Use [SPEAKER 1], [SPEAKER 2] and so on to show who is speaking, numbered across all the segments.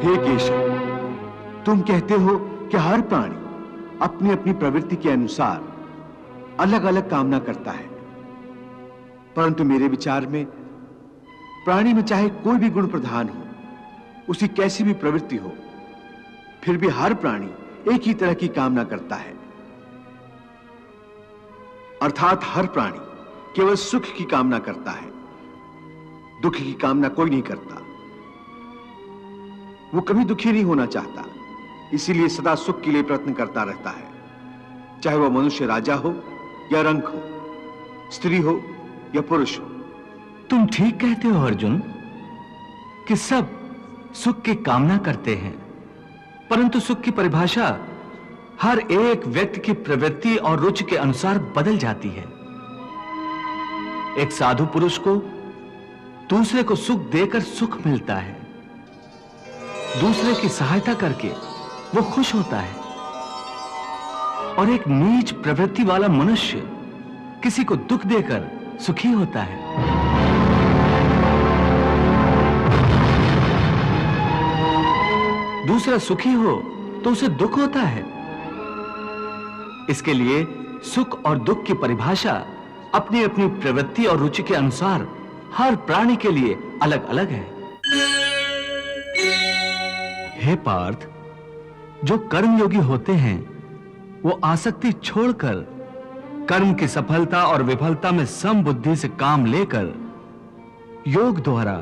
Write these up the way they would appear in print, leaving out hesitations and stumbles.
[SPEAKER 1] हे केशव, तुम कहते हो कि हर प्राणी अपनी अपनी प्रवृत्ति के अनुसार अलग अलग कामना करता है, परंतु मेरे विचार में प्राणी में चाहे कोई भी गुण प्रधान हो, उसकी कैसी भी प्रवृत्ति हो, फिर भी हर प्राणी एक ही तरह की कामना करता है। अर्थात हर प्राणी केवल सुख की कामना करता है, दुख की कामना कोई नहीं करता। वो कभी दुखी नहीं होना चाहता, इसीलिए सदा सुख के लिए प्रयत्न करता रहता है, चाहे वह मनुष्य राजा हो या रंक हो, स्त्री हो या पुरुष हो।
[SPEAKER 2] तुम ठीक कहते हो अर्जुन कि सब सुख की कामना करते हैं, परंतु सुख की परिभाषा हर एक व्यक्ति की प्रवृत्ति और रुचि के अनुसार बदल जाती है। एक साधु पुरुष को दूसरे को सुख देकर सुख मिलता है, दूसरे की सहायता करके वो खुश होता है, और एक नीच प्रवृत्ति वाला मनुष्य किसी को दुख देकर सुखी होता है। दूसरा सुखी हो तो उसे दुख होता है। इसके लिए सुख और दुख की परिभाषा अपनी अपनी प्रवृत्ति और रुचि के अनुसार हर प्राणी के लिए अलग अलग है। हे पार्थ, जो कर्मयोगी होते हैं वो आसक्ति छोड़कर कर्म की सफलता और विफलता में समबुद्धि से काम लेकर योग द्वारा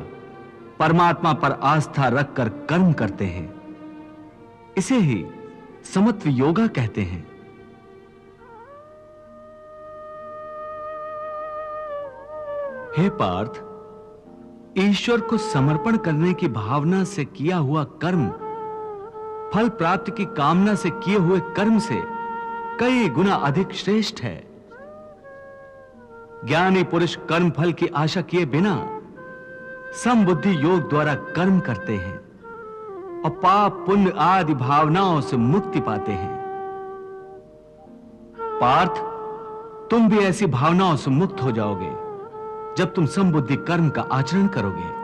[SPEAKER 2] परमात्मा पर आस्था रखकर कर्म करते हैं। इसे ही समत्व योगा कहते हैं। हे पार्थ, ईश्वर को समर्पण करने की भावना से किया हुआ कर्म फल प्राप्ति की कामना से किए हुए कर्म से कई गुना अधिक श्रेष्ठ है। ज्ञानी पुरुष कर्म फल की आशा किए बिना समबुद्धि योग द्वारा कर्म करते हैं और पाप पुण्य आदि भावनाओं से मुक्ति पाते हैं। पार्थ, तुम भी ऐसी भावनाओं से मुक्त हो जाओगे जब तुम समबुद्धि कर्म का आचरण करोगे।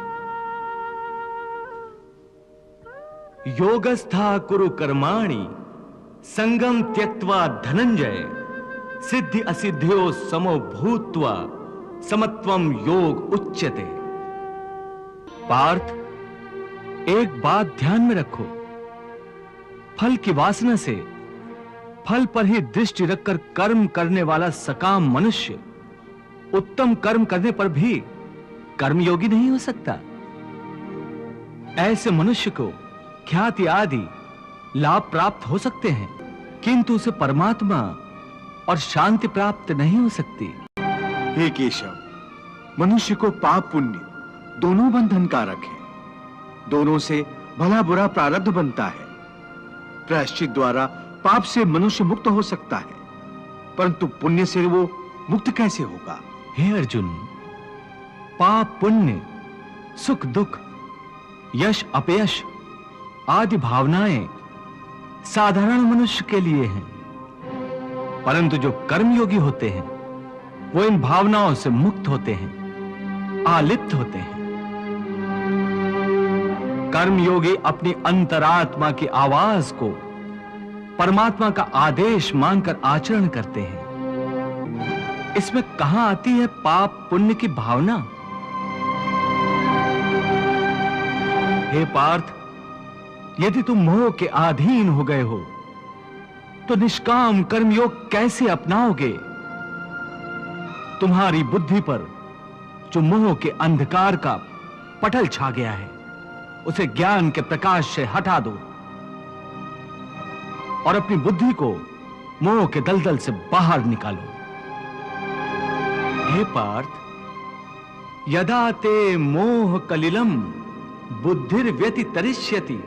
[SPEAKER 2] योगस्था कुरु कर्माणि संगम त्यक्त्वा धनंजय सिद्धि असिद्ध्यो समो भूत्वा समत्वम योग उच्यते। पार्थ, एक बात ध्यान में रखो, फल की वासना से फल पर ही दृष्टि रखकर कर्म करने वाला सकाम मनुष्य उत्तम कर्म करने पर भी कर्मयोगी नहीं हो सकता। ऐसे मनुष्य को ख्याति आदि लाभ प्राप्त हो सकते हैं, किंतु उसे परमात्मा और शांति प्राप्त नहीं हो सकती।
[SPEAKER 1] हे केशव, मनुष्य को पाप पुण्य दोनों बंधनकारक है, दोनों से भला बुरा प्रारब्ध बनता है। प्रायश्चित द्वारा पाप से मनुष्य मुक्त हो सकता है, परंतु पुण्य से वो मुक्त कैसे होगा?
[SPEAKER 2] हे अर्जुन, पाप पुण्य, सुख दुख, यश अपयश आदि भावनाएं साधारण मनुष्य के लिए हैं, परंतु जो कर्मयोगी होते हैं वो इन भावनाओं से मुक्त होते हैं, आलिप्त होते हैं। कर्मयोगी अपनी अंतरात्मा की आवाज को परमात्मा का आदेश मानकर आचरण करते हैं। इसमें कहां आती है पाप पुण्य की भावना? हे पार्थ, यदि तुम मोह के अधीन हो गए हो तो निष्काम कर्मयोग कैसे अपनाओगे? तुम्हारी बुद्धि पर जो मोह के अंधकार का पटल छा गया है उसे ज्ञान के प्रकाश से हटा दो और अपनी बुद्धि को मोह के दलदल से बाहर निकालो। हे पार्थ, यदा ते मोह कलिलम बुद्धिर्व्यतितरिष्यति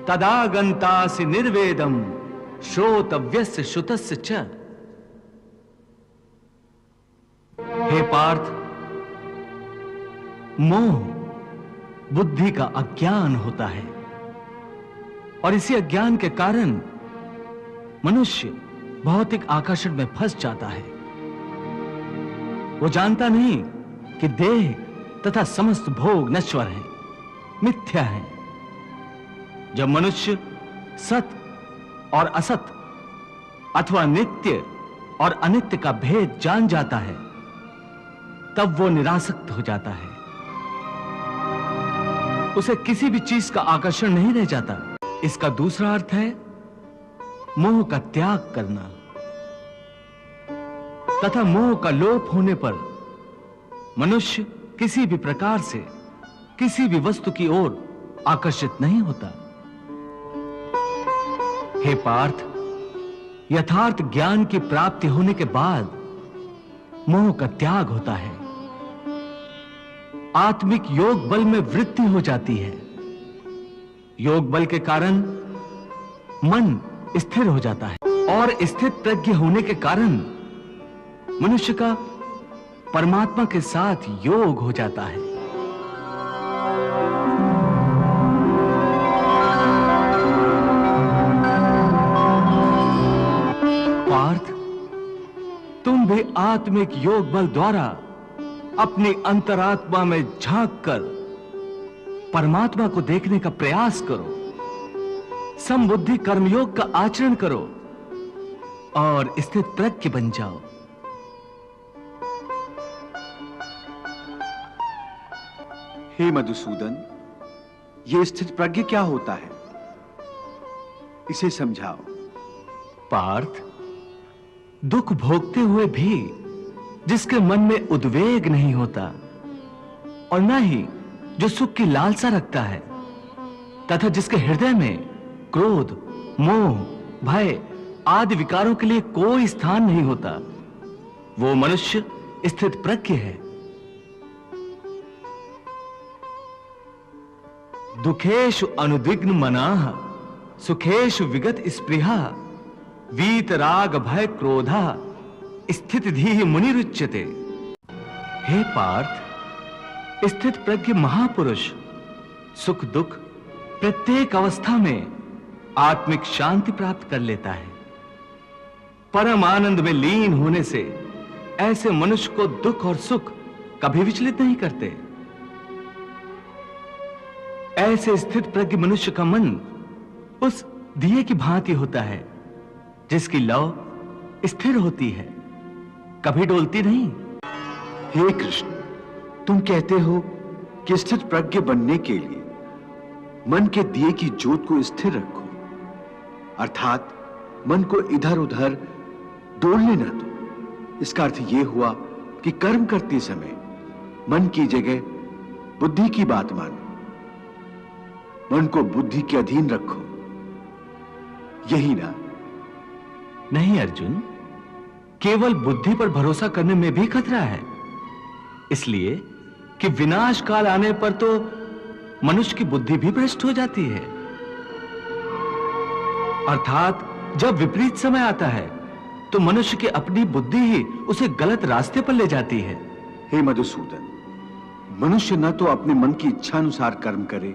[SPEAKER 2] तदा गन्तासि निर्वेदम श्रोतव्यस्य श्रुतस्य च। हे पार्थ, मोह बुद्धि का अज्ञान होता है और इसी अज्ञान के कारण मनुष्य भौतिक आकर्षण में फंस जाता है। वो जानता नहीं कि देह तथा समस्त भोग नश्वर हैं, मिथ्या हैं। जब मनुष्य सत और असत अथवा नित्य और अनित्य का भेद जान जाता है, तब वो निरासक्त हो जाता है। उसे किसी भी चीज का आकर्षण नहीं रह जाता। इसका दूसरा अर्थ है मोह का त्याग करना, तथा मोह का लोप होने पर मनुष्य किसी भी प्रकार से किसी भी वस्तु की ओर आकर्षित नहीं होता। हे पार्थ, यथार्थ ज्ञान की प्राप्ति होने के बाद मोह का त्याग होता है। आत्मिक योग बल में वृद्धि हो जाती है। योग बल के कारण मन स्थिर हो जाता है और स्थित प्रज्ञ होने के कारण मनुष्य का परमात्मा के साथ योग हो जाता है। पार्थ, तुम भी आत्मिक योग बल द्वारा अपनी अंतरात्मा में झांककर परमात्मा को देखने का प्रयास करो। समबुद्धि कर्मयोग का आचरण करो और स्थित प्रज्ञ बन जाओ।
[SPEAKER 1] हे मधुसूदन, ये स्थित प्रज्ञ क्या होता है, इसे समझाओ।
[SPEAKER 2] पार्थ, दुख भोगते हुए भी जिसके मन में उद्वेग नहीं होता और न ही जो सुख की लालसा रखता है, तथा जिसके हृदय में क्रोध, मोह, भय आदि विकारों के लिए कोई स्थान नहीं होता, वो मनुष्य स्थित प्रज्ञ है। दुखेषु अनुद्विग्न मनाः सुखेषु विगत स्पृहा वीत राग भय क्रोधा स्थित धीः मुनिरुच्यते। हे पार्थ, स्थित प्रज्ञ महापुरुष सुख दुख प्रत्येक अवस्था में आत्मिक शांति प्राप्त कर लेता है। परम आनंद में लीन होने से ऐसे मनुष्य को दुख और सुख कभी विचलित नहीं करते। ऐसे स्थित प्रज्ञ मनुष्य का मन उस दिए की भांति होता है जिसकी लौ स्थिर होती है, कभी डोलती नहीं।
[SPEAKER 1] हे कृष्ण, तुम कहते हो कि स्थित प्रज्ञ बनने के लिए मन के दिए की ज्योत को स्थिर रखो, अर्थात मन को इधर उधर डोलने न दो। इसका अर्थ यह हुआ कि कर्म करते समय मन की जगह बुद्धि की बात मानो, मन को बुद्धि के अधीन रखो, यही ना?
[SPEAKER 2] नहीं अर्जुन, केवल बुद्धि पर भरोसा करने में भी खतरा है, इसलिए कि विनाश काल आने पर तो मनुष्य की बुद्धि भी भ्रष्ट हो जाती है। अर्थात जब विपरीत समय आता है तो मनुष्य की अपनी बुद्धि ही उसे गलत रास्ते पर ले जाती है।
[SPEAKER 1] हे मधुसूदन, मनुष्य न तो अपने मन की इच्छा अनुसार कर्म करे,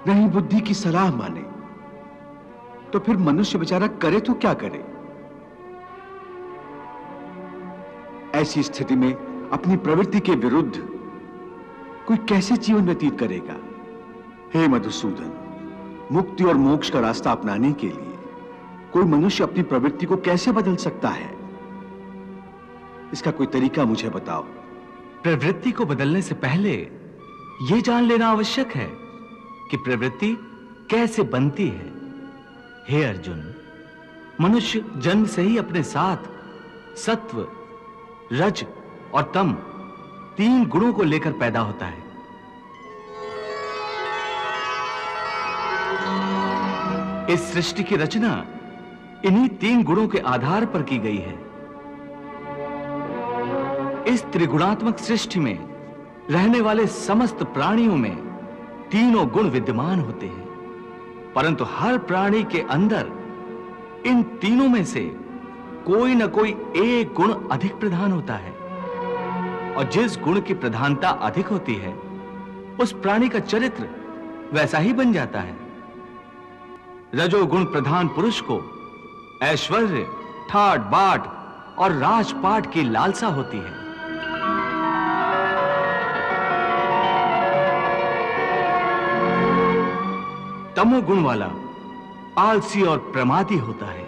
[SPEAKER 1] न ही बुद्धि की सलाह माने, तो फिर मनुष्य बेचारा करे तो क्या करे? ऐसी स्थिति में अपनी प्रवृत्ति के विरुद्ध कोई कैसे जीवन व्यतीत करेगा? हे मधुसूदन, मुक्ति और मोक्ष का रास्ता अपनाने के लिए कोई मनुष्य अपनी प्रवृत्ति को कैसे बदल सकता है? इसका कोई तरीका मुझे बताओ।
[SPEAKER 2] प्रवृत्ति को बदलने से पहले यह जान लेना आवश्यक है कि प्रवृत्ति कैसे बनती है। हे अर्जुन, मनुष्य जन्म से ही अपने साथ सत्व, रज और तम तीन गुणों को लेकर पैदा होता है। इस सृष्टि की रचना इन्हीं तीन गुणों के आधार पर की गई है। इस त्रिगुणात्मक सृष्टि में रहने वाले समस्त प्राणियों में तीनों गुण विद्यमान होते हैं, परंतु हर प्राणी के अंदर इन तीनों में से कोई न कोई एक गुण अधिक प्रधान होता है, और जिस गुण की प्रधानता अधिक होती है उस प्राणी का चरित्र वैसा ही बन जाता है। रजोगुण प्रधान पुरुष को ऐश्वर्य, ठाट बाट और राजपाट की लालसा होती है। तमोगुण वाला आलसी और प्रमादी होता है।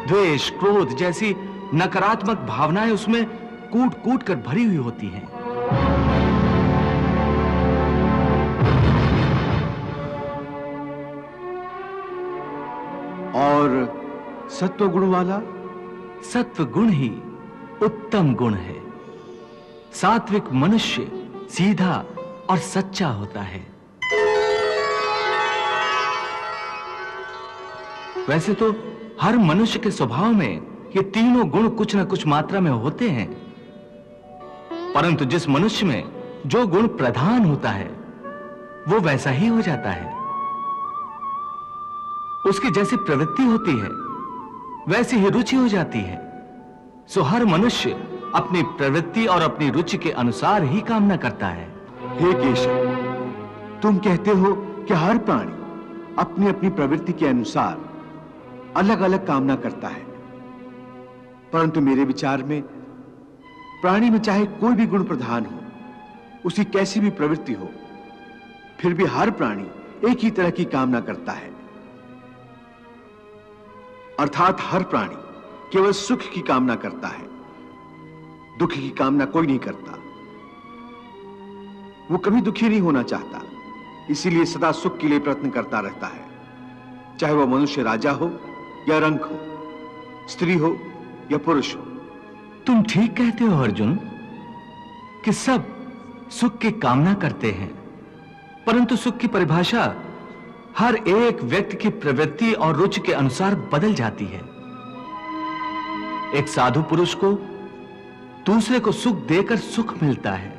[SPEAKER 2] द्वेष, क्रोध जैसी नकारात्मक भावनाएं उसमें कूट कूट कर भरी हुई होती हैं।
[SPEAKER 1] और सत्व गुण वाला?
[SPEAKER 2] सत्व गुण ही उत्तम गुण है। सात्विक मनुष्य सीधा और सच्चा होता है। वैसे तो हर मनुष्य के स्वभाव में ये तीनों गुण कुछ न कुछ मात्रा में होते हैं, परंतु जिस मनुष्य में जो गुण प्रधान होता है वो वैसा ही हो जाता है। उसकी जैसी प्रवृत्ति होती है वैसी ही रुचि हो जाती है। सो हर मनुष्य अपनी प्रवृत्ति और अपनी रुचि के अनुसार ही कामना करता है।
[SPEAKER 1] हे केशव, तुम कहते हो कि हर प्राणी अपनी अपनी प्रवृत्ति के अनुसार अलग अलग कामना करता है, परंतु मेरे विचार में प्राणी में चाहे कोई भी गुण प्रधान हो, उसकी कैसी भी प्रवृत्ति हो, फिर भी हर प्राणी एक ही तरह की कामना करता है। अर्थात हर प्राणी केवल सुख की कामना करता है, दुख की कामना कोई नहीं करता। वो कभी दुखी नहीं होना चाहता, इसीलिए सदा सुख के लिए प्रयत्न करता रहता है, चाहे वह मनुष्य राजा हो या रंक हो, स्त्री हो या पुरुष हो।
[SPEAKER 2] तुम ठीक कहते हो अर्जुन कि सब सुख की कामना करते हैं, परंतु सुख की परिभाषा हर एक व्यक्ति की प्रवृत्ति और रुचि के अनुसार बदल जाती है। एक साधु पुरुष को दूसरे को सुख देकर सुख मिलता है,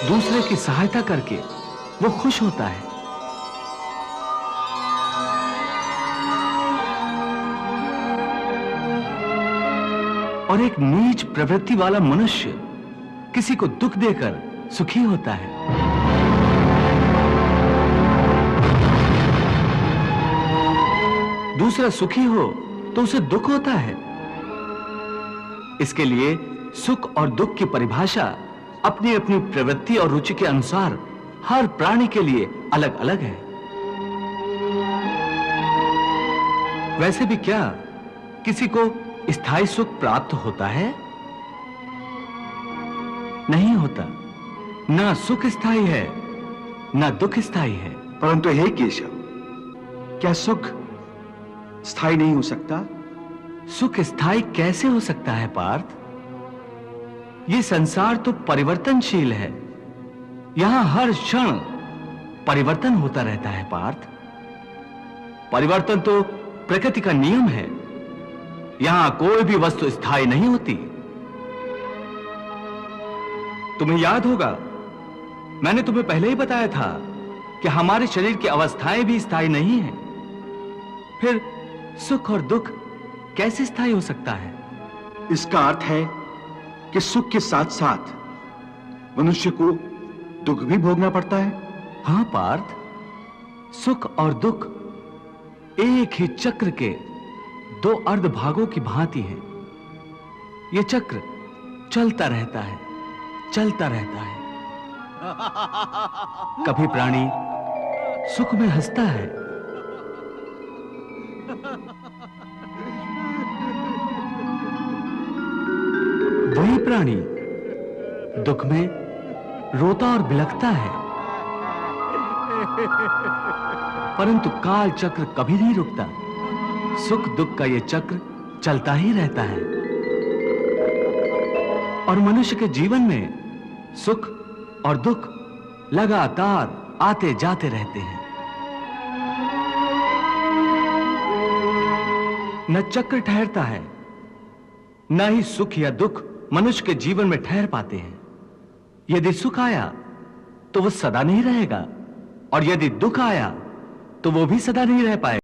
[SPEAKER 2] दूसरे की सहायता करके वो खुश होता है। और एक नीच प्रवृत्ति वाला मनुष्य किसी को दुख देकर सुखी होता है। दूसरा सुखी हो तो उसे दुख होता है। इसके लिए सुख और दुख की परिभाषा अपनी अपनी प्रवृत्ति और रुचि के अनुसार हर प्राणी के लिए अलग अलग है। वैसे भी क्या किसी को स्थायी सुख प्राप्त होता है? नहीं होता। ना सुख स्थायी है, ना दुख स्थायी है।
[SPEAKER 1] परंतु हे केशव, क्या सुख स्थायी नहीं हो सकता?
[SPEAKER 2] सुख स्थायी कैसे हो सकता है पार्थ? ये संसार तो परिवर्तनशील है। यहां हर क्षण परिवर्तन होता रहता है पार्थ। परिवर्तन तो प्रकृति का नियम है। यहां कोई भी वस्तु स्थायी नहीं होती। तुम्हें याद होगा, मैंने तुम्हें पहले ही बताया था कि हमारे शरीर की अवस्थाएं भी स्थायी नहीं हैं। फिर सुख और दुख कैसे स्थायी हो सकता है?
[SPEAKER 1] इसका अर्थ है कि सुख के साथ साथ मनुष्य को दुख भी भोगना पड़ता है।
[SPEAKER 2] हां पार्थ, सुख और दुख एक ही चक्र के दो अर्ध भागों की भांति है। यह चक्र चलता रहता है, चलता रहता है। कभी प्राणी सुख में हंसता है, वही प्राणी दुख में रोता और बिलखता है। परंतु काल चक्र कभी नहीं रुकता। सुख दुख का यह चक्र चलता ही रहता है। और मनुष्य के जीवन में सुख और दुख लगातार आते जाते रहते हैं। न चक्र ठहरता है, न ही सुख या दुख मनुष्य के जीवन में ठहर पाते हैं। यदि सुख आया तो वह सदा नहीं रहेगा, और यदि दुख आया तो वो भी सदा नहीं रह पाएगा।